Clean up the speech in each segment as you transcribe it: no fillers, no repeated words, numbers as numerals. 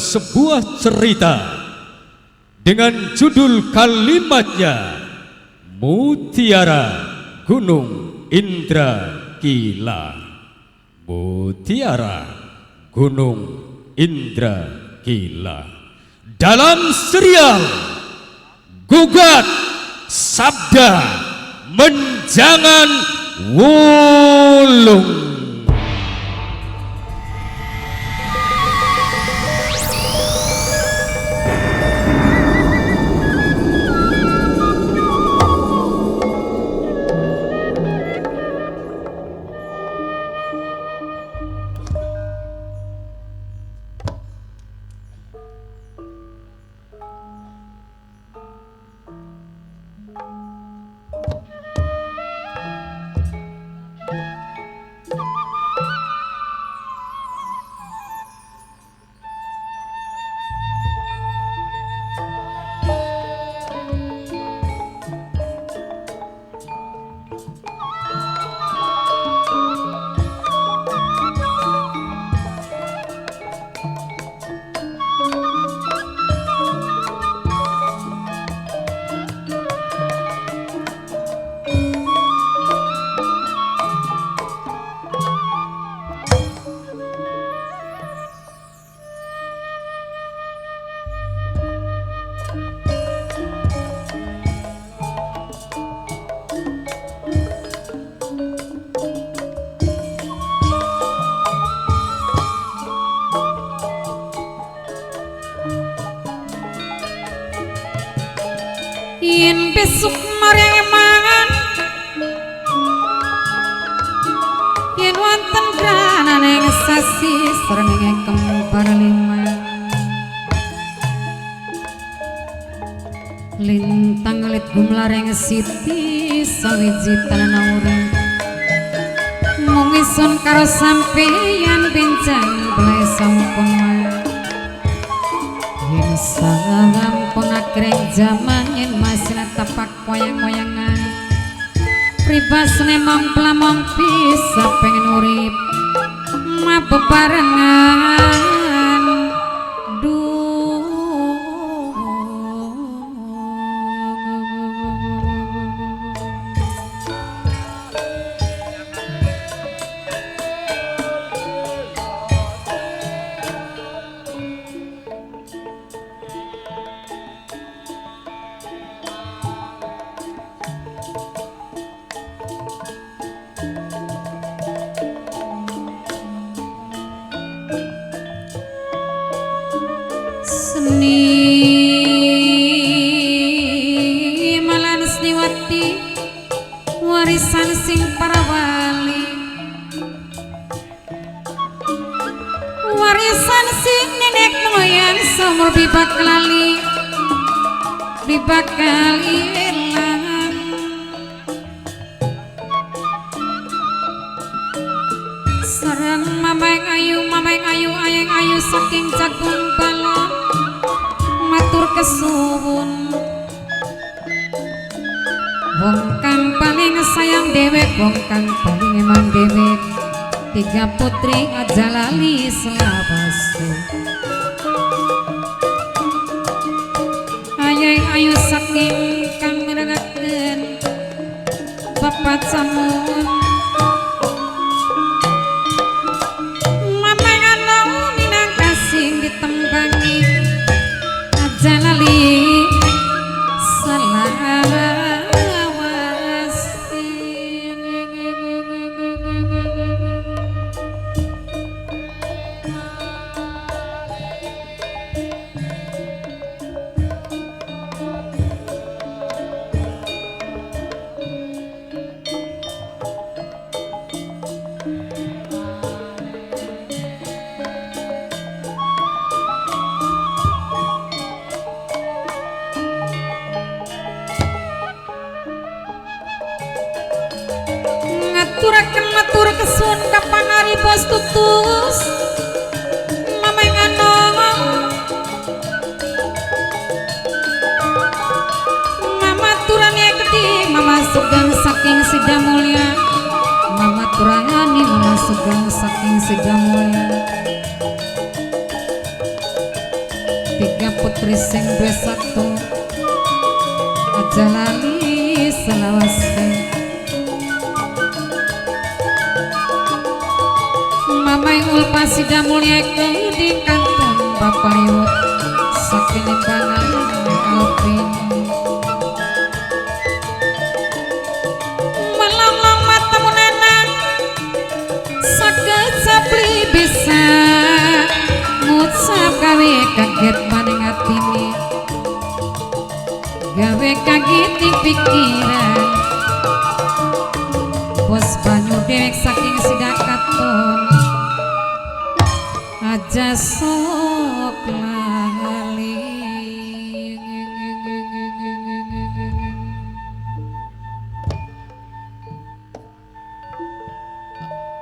sebuah cerita dengan judul kalimatnya Mutiara Gunung Indragila. Mutiara Gunung Indragila dalam serial Gugat Sabda Menjangan Wulung. Yen besuk marang mangan yen wonten dananing sasi srengenge kembar lima lintang lit gumlareng siti sawiji tanana urip mung isun karo sampeyan benjang bae sampun yen sampun akreng jaman yen masih tapak moyang-moyangan pribasne mong plamong bisa pengen urip mabebarengan seni malan sniwati warisan sing para wali warisan sing nenek moyang seumur bibak lali bibakal ilang sareng mameng ayu ayeng ayu saking jagung balong matur kesuwun wong kang paling sayang dewek wong kang paling emang dewek tiga putri aja lali selawase ayeng ayu saking kang mirengaken bapak samun mameng ana minang kasing ditembangi jalali selawasi matur kesun kapangari bos tutus mameng anong mama turane gede mama sugeng saking Sida Mulya mama turane mama sugeng saking Sida Mulya tiga putri sing duwe satu aja lali selawase mamai ulpa sida mulia di kantong bapak iwet saking bangan alpin melolong matamu nenang saged sapli bisa ngucap gawe kaget maning atine gawe kaget di pikiran bos banyu dewek saking sidak katon aja sok lali.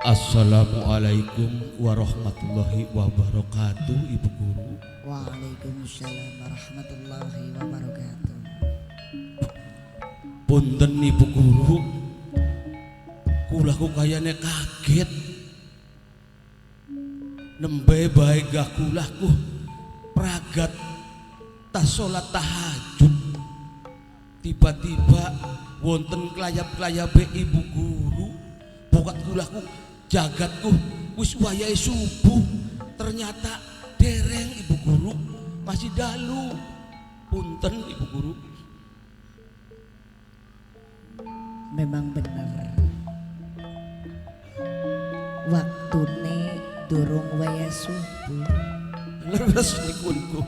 Assalamualaikum warahmatullahi wabarakatuh, Ibu Guru. Waalaikumsalam warahmatullahi wabarakatuh. Punten Ibu Guru, kulaku kayane kaget nembe bae gak kulaku pragat tas salat tahajud tiba-tiba wonten klayap-klayape Ibu Guru pokat kulaku jagatku wis wayahe subuh ternyata dereng Ibu Guru masih dalu. Punten Ibu Guru. Memang benar waktune durung waya subuh Leres nikunku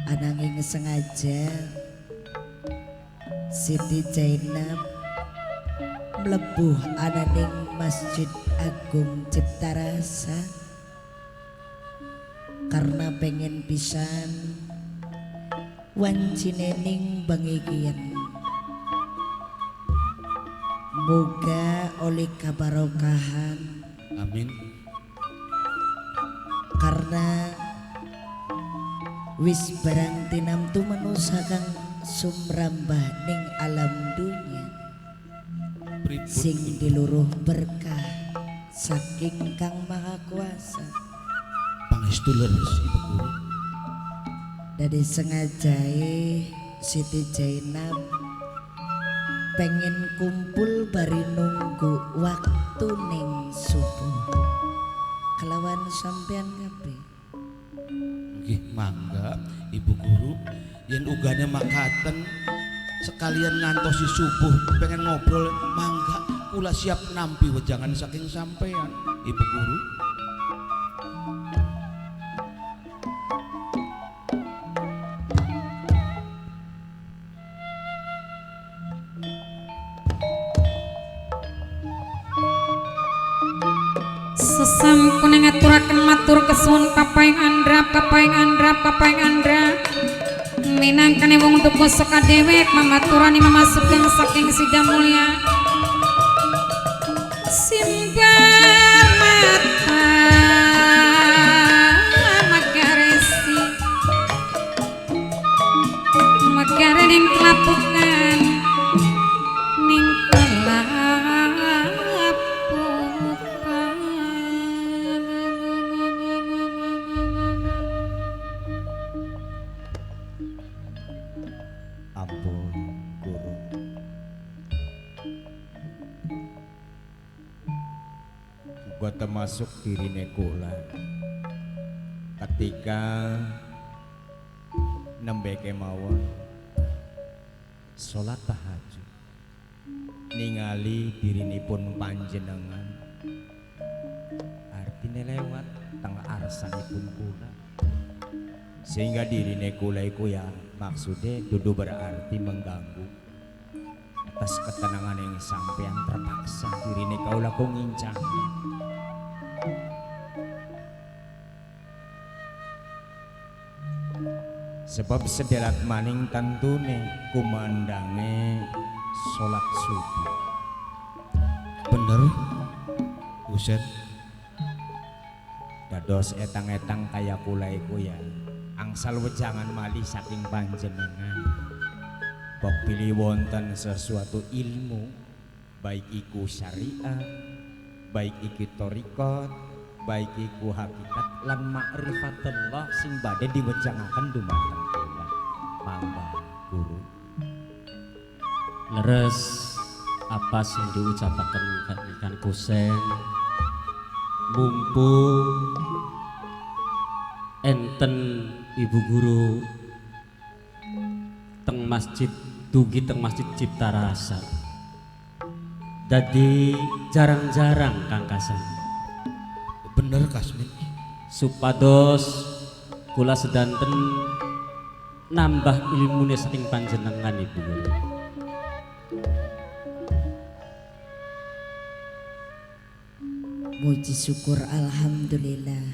ananging sengaja Siti Zainab mlebuh ananing Masjid Agung Ciptarasa karena pengen pisan wancinening bangikian moga oleh kabarokahan amin karena wis barang tinamtu manusa kang sumrambah ning alam dunya sing diluruh berkah saking Kang Maha Kuasa pangestu leres Ibu Guru. dari sengajae Siti Zainab pengen kumpul bari nunggu waktu ning subuh kelawan sampean kabeh. Nggih mangga Ibu Guru yen ugane makaten sekalian ngantosi subuh pengen ngobrol mangga kula siap nampi wejangan saking sampean Ibu Guru. Sesampun ngaturaken matur kesuwun papaing andra minangkane wong tuku saka dewek mamaturani mamasukan saking sida mulia simbar mata magaresi magare ning kelapukan ning Ampun Guru, gua termasuk dirine kula ketika nembe kemawon salat tahajud ningali dirinipun panjenengan artine lewat teng arsanipun kula sehingga dirine kula iku ya maksudnya dudu berarti mengganggu atas ketenangan yang sampean terpaksa dirine kaula ku ngincang sebab sedelat maning tantune kumandange salat subuh Bener Husen dados etang-etang kaya kula iku ya angsal wejangan malih saking panjenengan bab pilih wonten sesuatu ilmu baik iku syariat baik iki thariqat baik iku hakikat lan ma'rifatullah sing badhe diwejangaken dumateng kula. Mangga Guru. Leres apa sing diucapaken kalian Kusen mumpung enten Ibu Guru teng masjid dugi teng masjid Cipta Rasa. Jadi jarang-jarang Kang Kasan Bener Kasmin. supados kula sedanten nambah ilmune saking panjenengan Ibu Guru. Muji syukur alhamdulillah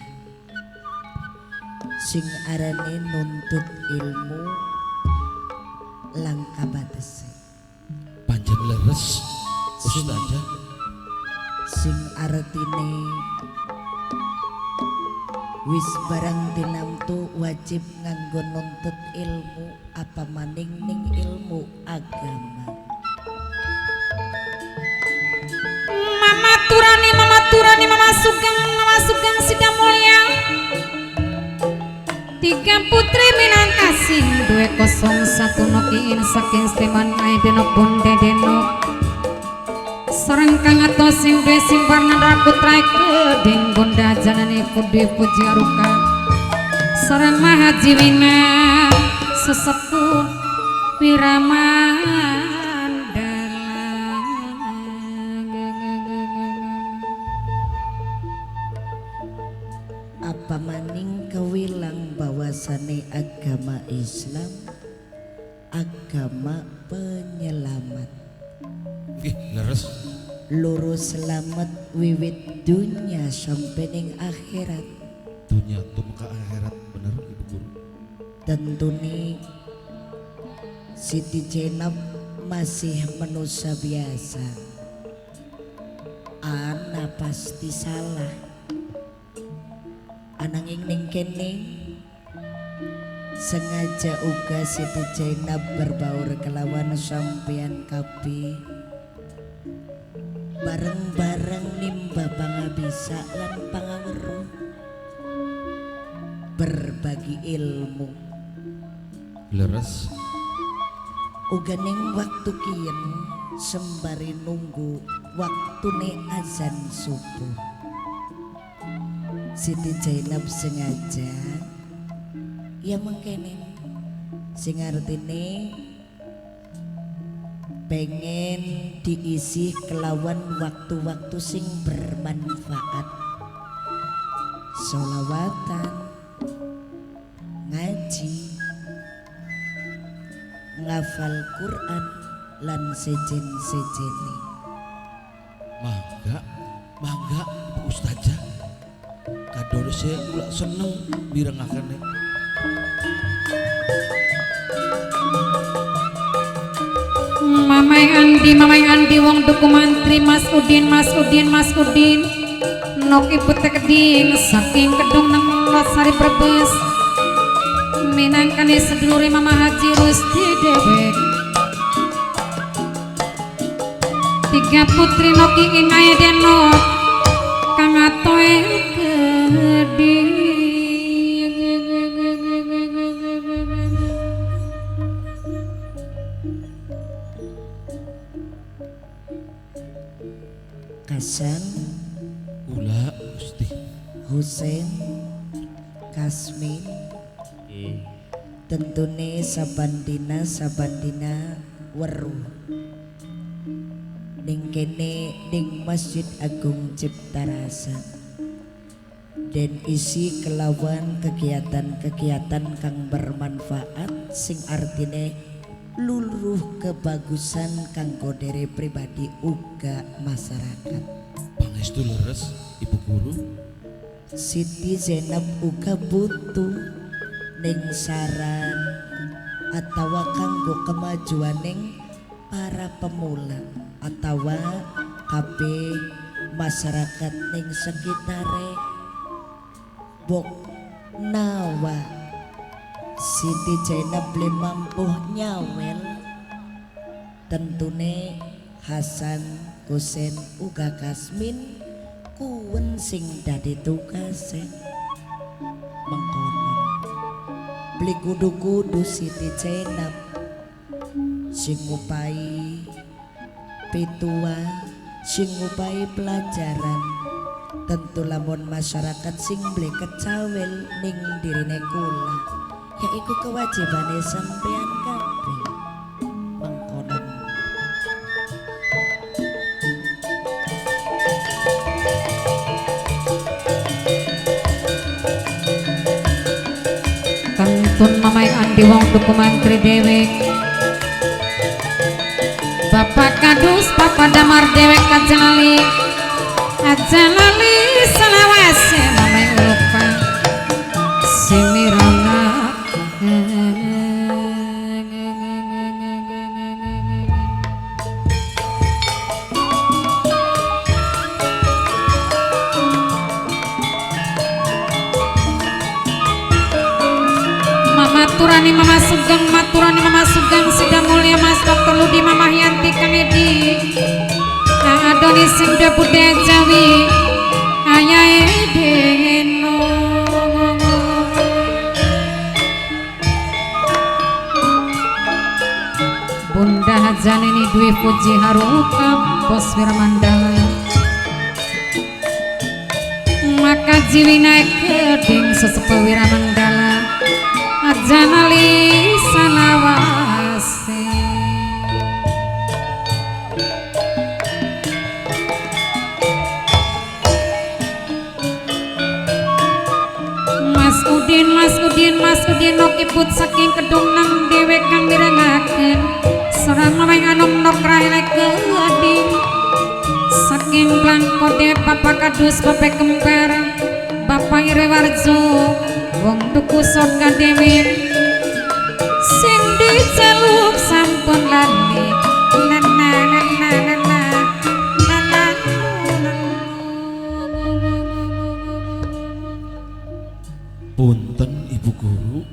sing arane nuntut ilmu langka batas Panjen leres Ustazah. sing artine wis barang dinamtu wajib nganggo nuntut ilmu apa maning ning ilmu agama. Mama Sugeng Sidang Mulya. Tiga putri minang kasih 201 nokiin saking Steman Aidenok Bonde Denok. Sareng kang atos sing duwe simbar nada putra keding Bonda janane kudu puji aruka. Sareng Mahaji Wina sesepuh Wiramandala. Apa maning kewilang bahwasane agama Islam agama penyelamat. Nggih, leres. Lurus selamat wiwit dunia sampai ning akhirat. Dunia tumeka akhirat bener Ibu Guru. Tentune Siti Jenab masih manusia biasa. Ana pasti salah. Ananging ning kene sengaja uga Siti Jenab berbaur kelawan sampeyan kabeh. Bareng-bareng nimba pangabisa lan pangaweruh berbagi ilmu. Leres. Uga ning waktu kiyen sembari nunggu waktune azan subuh. Siti Jainab sengaja ya mengkene sing artine pengen diisi kelawan waktu-waktu sing bermanfaat, sholawatan, ngaji, ngafal Quran lan sejen-sejene. Mangga Ibu Ustazah. Kadone saya kula seneng mirengakane. Mamai Andi wong duku mantri Mas Udin nok ibu tekeding saking kedung nang Lasari Brebes minangkane sedulure Mama Haji Rusti dewek. Tiga putri noki ingai denok kang atoe keding. Kasan, Kula Gusti. Husein, Kasmin, tentune sabandina weruh ning kene ning Masjid Agung Cipta Rasa dan isi kelawan kegiatan-kegiatan kang bermanfaat sing artine luluh kebagusan kanggo diri pribadi uga masyarakat. Pangestu leres Ibu Guru. Siti Zainab uga butuh ning saran atawa kanggo kemajuaning para pemula atawa kabeh masyarakat ning sekitare bok nawa Siti Zainab le mampu nyawel tentune Hasan Husein uga Kasmin kuwen sing dadi tugase mengkonon beli kudu-kudu Siti Jenab sing ngupai pitua sing ngupai pelajaran tentu lamun masyarakat sing beli kecawil ning dirine kula yaiku kewajibane sampean kabeh mengkonon. Kantun mamai andi wong tuku mantri dewek Bapak kadus Bapak damar dewek kajalali ajalali salawase mamai lupa simirana maturani mama sugeng sida mulia mas Dr. Ludi mama Yanti Kanedi Adoni sing budaya Jawi ayae deno Bunda Janini Dwi Puji Haruka Bos Wirmandala maka jiwi naik keding sesepuh Wiramandala Janali salawase Mas Udin nokiput saking kedung nang dewek kang mirengaken sareng mamang anom nok raile keading saking Blangkode Papa kadus Bapak kemper Bapak Irewarjo wong tuku son kademin sing diceluk sampun lali Punten Ibu Guru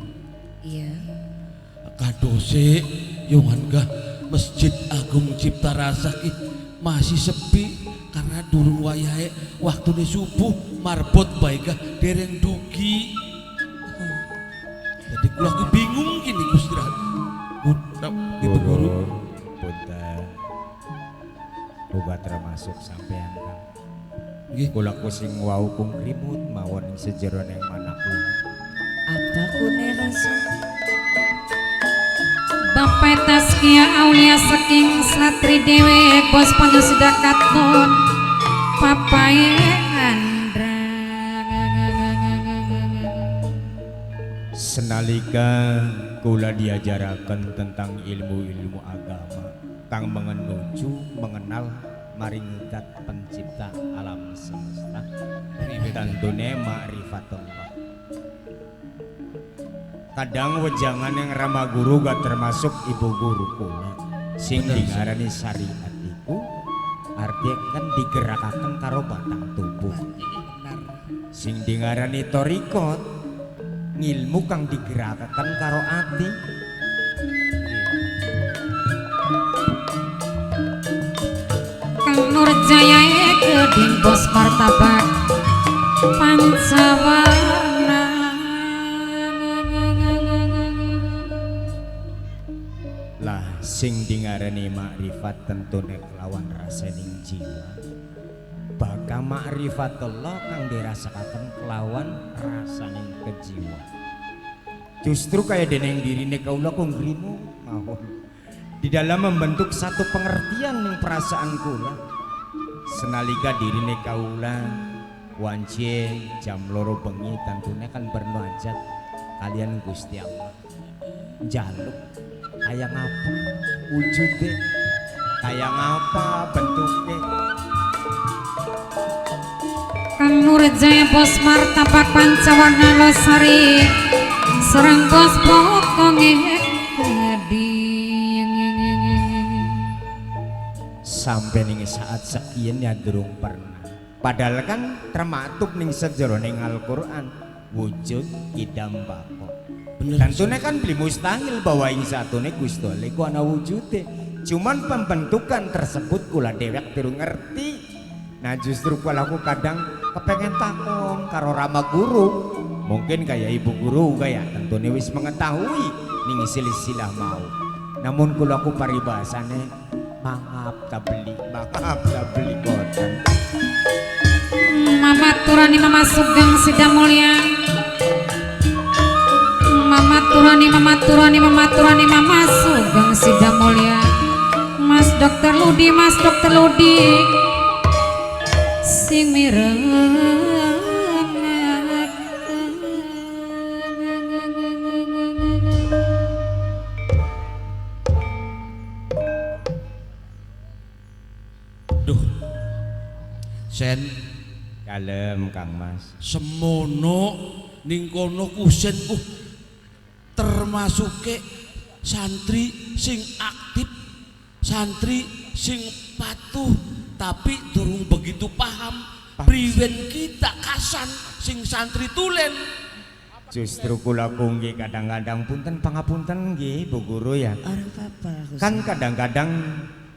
Iya kadose yongan Masjid Agung Cipta Rasa ki masih sepi karena durung wayahe waktune subuh marbot baik dereng dugi jadi kula ki bingung gini Gusti Ratu Ibu Guru punten boga termasuk sampean Kang nggih kula kusing wau kung krimut mawon ing sejeroning manaku apa kune rasa Bapak Taskia Aulia saking Slatri dewek bos panyusida katon Papai Andra senalika kula diajaraken tentang ilmu-ilmu agama kang mengenuju mengenal maringkat pencipta alam semesta tantune ma'rifatullah kadang wejangan yang ramah guru gak termasuk ibu guru kula sing diarani syariat iku artinya kan digerakkan karo batang tubuh sing diarani torikot ngilmu kang digerakkan karo ati Kang Nurjaya keding bos martabak Pancawarna lah sing dingarani makrifat tentune kelawan rasening jiwa baka makrifatullah kang dirasakaken kelawan rasaning kejiwa justru kayak deneng dirine kaula kung ngrimu mawon di dalam membentuk satu pengertian ning perasaan kula senalika dirine kaula wancien jam loro bengi tantune kan bermunajat kalian Gusti Allah jaluk kayak ngapa wujudnya kayak ngapa bentuknya Kang Nurjaya bos martabak Pancawarna Losari serang bos pokonge keding sampai ning saat sekian ya durung pernah padahal kan termaktub ning sejeroning Al-Qur'an wujud idam bako tantune kan beli mustahil bahwa ing satune Gusti Allah iku ana wujude cuman pembentukan tersebut kula dewek durung ngerti Nah justru kalau aku kadang kepengen takon karo Rama Guru. Mungkin kayak ibu guru ya tentunya wis mengetahui ning silsilah mau. Namun kalau aku paribasane maaf tak beli kotan. Mama turani Mama Sugeng Sida Mulia. Mama turani Mama Sugeng Sida Mulia. Mas Dokter Ludi sing mireng. Duh. Sen Kalem Kang Mas. semono ning kono kusen termasuke santri sing aktif, santri sing patuh, tapi durung begitu paham priwen kita kasan sing santri tulen. Justru kula nggih kadang-kadang punten pangapunten nggih Bu Guru ya. Orang apa Kan kadang-kadang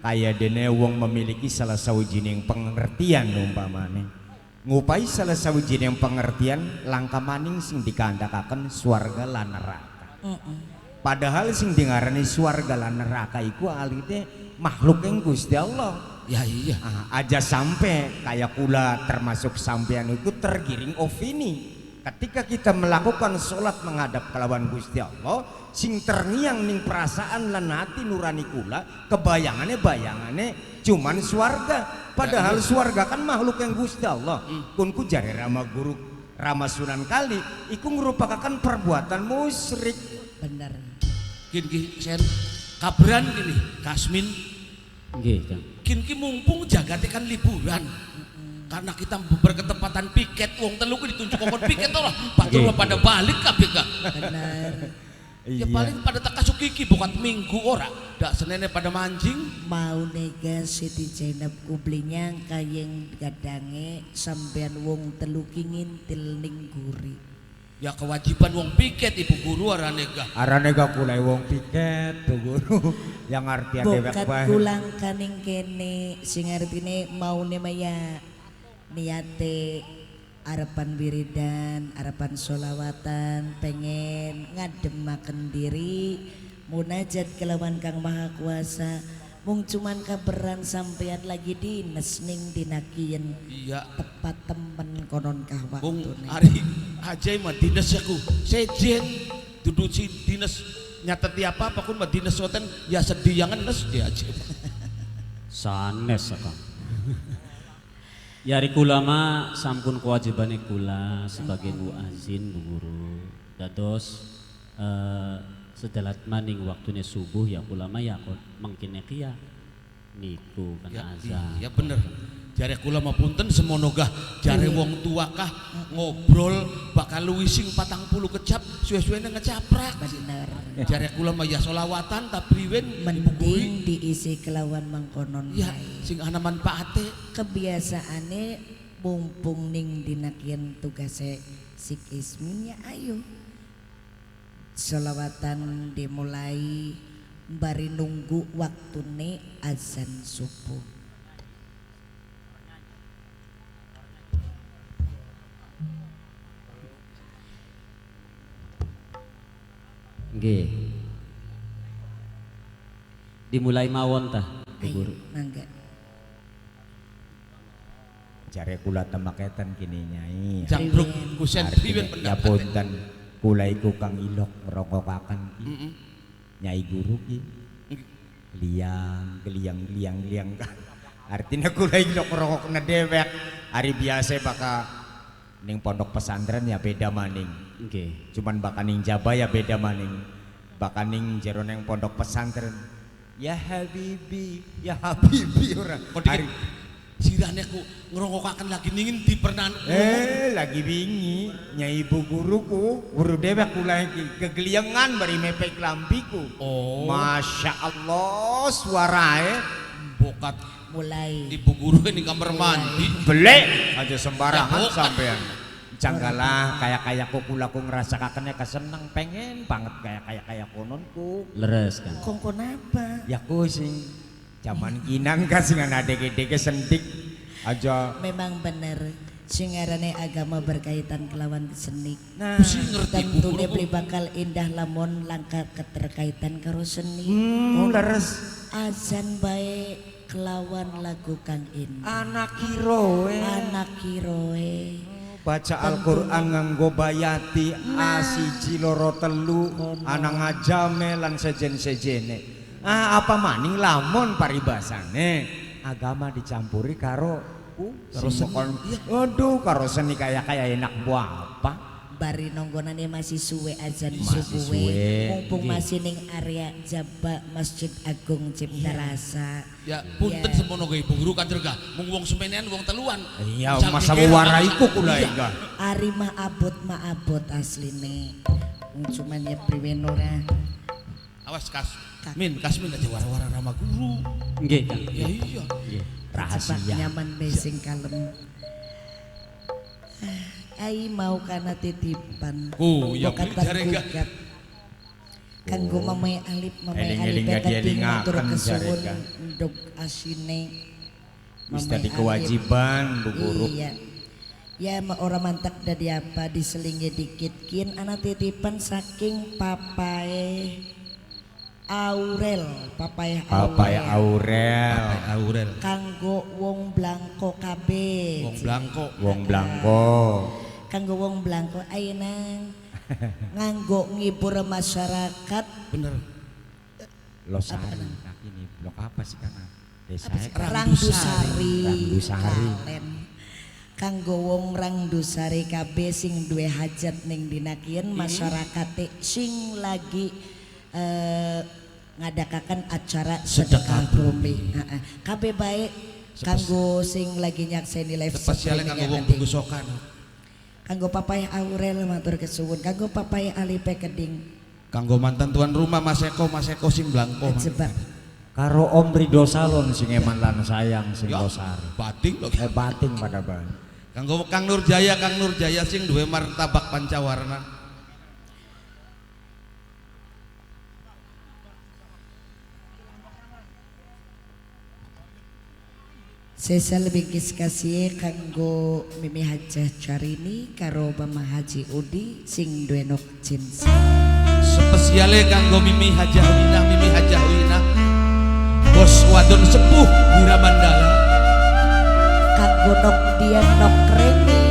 kayak dene wong memiliki salah sawijining pengertian umpamane. Ngupai salah sawijining pengertian langka maning sing dikandakaken swarga lan neraka. Padahal sing dingarani swarga lan neraka iku alite makhluk yang Gusti Allah. Ya iya. Aja sampai kayak kula termasuk sampean itu tergiring opini. Ketika kita melakukan sholat menghadap kelawan Gusti Allah, sing terngiang ning perasaan lan hati nurani kula, kebayangannya cuman swarga. Padahal swarga kan makhluk yang Gusti Allah. Kunku jare Rama Guru Rama Sunan Kali iku merupakan perbuatan musyrik. bener. Gini sen kabran gini Kasmin Nggih, Kang. kini mumpung jagate kan liburan. Karena kita berketepatan piket wong telu ku ditunjuk kokon piket lah batur pada balik kabeh Kak. Bener. Ya paling pada tak kasuk gigi bukan minggu ora dak senene pada mancing. Mau nega Siti Zainab kublinya kayeng gadange sampean wong telu ngintil ning guri. Ya kewajiban wong piket Ibu Guru aranega. Aranega kulai wong piket Bu Guru yang artian dewek Bokat bae. kulang kaning kene sing artine maune maya niate arepan wiridan, arepan solawatan, pengen ngademaken diri munajat kelawan Kang Maha Kuasa. Mung cuman kaberan sampean lagi dinas ning dinakien Iya. tepat temen konon kah Bung waktune. hari aja mah dinas aku sejen duduk si dinas nyata tiapa apa pun mah dinas soten ya sedih yang nes dia aja. Sanes Kang. Yari kula mah sampun kewajibane kula sebagai muazin Bu Guru. Dados sedalat maning waktune subuh ya kula mah ya mangkene kia niku kan Ya, azan. iya bener. Jare kula mah punten semono gah jare wong tua kah ngobrol bakal luwih sing 40 kecap suwe-suwene ngecaprak. Bener. Jare kula mah ya solawatan tapi riwen Mending diisi kelawan mangkonon ya bae. sing ana manfaate. Kebiasaane mumpung ning dinakien tugase si Kismin ya ayo selawatan dimulai bari nunggu waktune azan subuh. Nggih. Dimulai mawon tah Bu Ayo Guru. mangga. Jare kula temaketen kini Nyai. Jambruk kusen riwen Ya pendapat. punten kula iku Kang Ilok ngerokokaken ki. Heeh. Nyai Guru ki. Liang kan. Artinya kula ilok ngerokokna dewek. Hari biasa baka ning pondok pesantren ya beda maning. Nggih. Cuman baka ning Jaba ya beda maning. Baka ning jero ning pondok pesantren. Ya Habibi ora. Kok dikit sirane ku ngerongokaken lagi ningin di pernan. Lagi wingi Nyai Ibu Guruku, guru dewek kula iki kegeliangan bari mepek lampiku. Oh. Masya Allah suarae Bokat Mulai Ibu Guru ini kamar mandi. belek aja sembarangan Ya, sampean. Janggalah kayak kula ku ngrasakakennya keseneng pengen banget kayak kononku. Leres kan. kongkon apa? Ya ku sing zaman kinan kan sing ana dege-dege sendik Aja. Memang bener sing ngarane agama berkaitan kelawan seni. Nah, Mesti ngerti Bu Tentune Guru. beli bakal indah lamun langkah keterkaitan karo seni. leres. Azan bae kelawan lagu kang indah. Anak kirowe. Anak kiroe. Baca Al-Qur'an nganggo bayati asiji loro telu ana ngajame lan sejen-sejene. Apa maning lamun paribasane agama dicampuri karo seni. Aduh, karo seni kaya enak buah apa? Bari nonggonane masih suwe azan Masih subuhe. suwe. Mumpung Nggih. masih ning area Jaba Masjid Agung Cipta Rasa. Ya punten semono ge Ibu Guru kanjerga. Mung wong semenean wong teluan. Iya, Bisa masa mikir, waraiku kula Iya. enggak. Ari mah abot asline. Cuman ya priwen ora. Awas Kasmin aja wara-wara nama guru. Nggih, Kang. Ya iya. Nggih. Cepat Rahasia. nyaman besing kalem. Ai mau kana titipan. Oh, ya Bukan beli jarega. gugat. Kanggo mamai alip Eling-eling gak dielingaken kesuwun jarega. ndog asine. Wis Mamai tadi alip. kewajiban Bu Guru. Iya. Ya orang mantak dari apa diselingi dikit kin anak titipan saking papae Aurel, papae Papaya Aurel. Papai Aurel. Kanggo wong Blangko kabeh. Wong Blangko. Wong Blangko. Kanggo wong Blangko ayeuna nganggo ngibur masyarakat. Bener. Losari. Nah, ini blok apa sih Kang? Desa Rangdusari. Rangdusari. Kalen. Kanggo wong Rangdusari kabeh sing duwe hajat ning dinakieun masyarakat sing lagi ngadakaken acara sedekah bumi. Heeh. Kabeh bae kanggo sing lagi nyakseni live Spesialnya streaming kanggo wong tadi. bugusokan. Kanggo papai Aurel matur kesuwun, kanggo papai Alipe Keding. Kanggo mantan tuan rumah Mas Eko sing Blangko. Jebak. Karo Om Ridho Salon sing eman lan sayang sing Ya, Losari. bating lho. Bating pada bal. Kanggo Kang Nurjaya sing duwe martabak pancawarna. Sesal bingkis kasih kanggo Mimi Hajah Carini karo Mama Haji Udi sing duwe nok cinsa. Spesiale kanggo Mimi Hajah Wina. Bos wadon sepuh Wiramandala. Kanggo nok Dian nok Reni.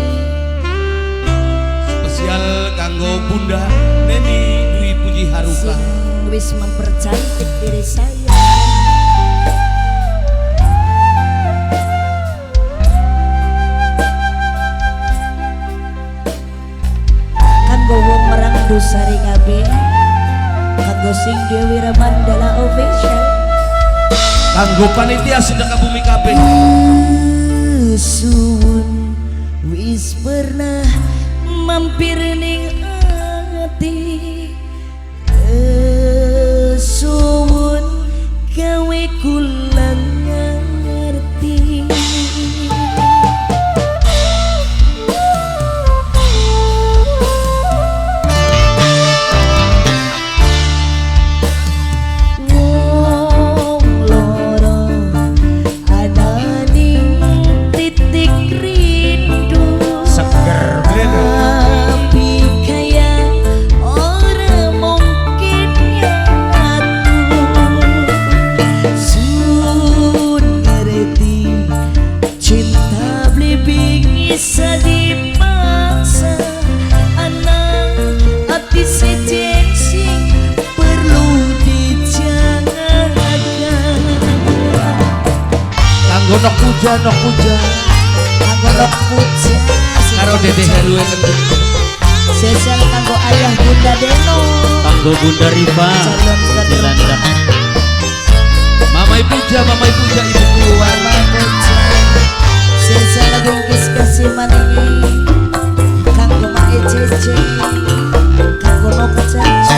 Spesial kanggo Bunda Neni Dwi Puji Haruka. Sing wis mempercantik diri saya. Kanggo wong Rangdusari kabeh. Kanggo sing Dewi Ramandala official. Kanggo panitia sedekah bumi kabeh. Suwun wis pernah mampir ning ati. Suwun gawe kula ngerti. Wong loro ana ning titik rindu. Seger bener. Tapi kayak orang mungkin nyatu. Sun ngerti cinta beli bisa dipaksa. Anak hati sejen sing perlu dijaga. Kanggo nok puja. Kanggo nok puja Karo Dede Herwe Kendut. Sesal kanggo ayah Bunda Deno. Kanggo Bunda Rifa. Calon Belanda. Mamai puja ibu keluar. Sesal bungkis kasih maningi. Kanggo mae cece. Kanggo no kecaca.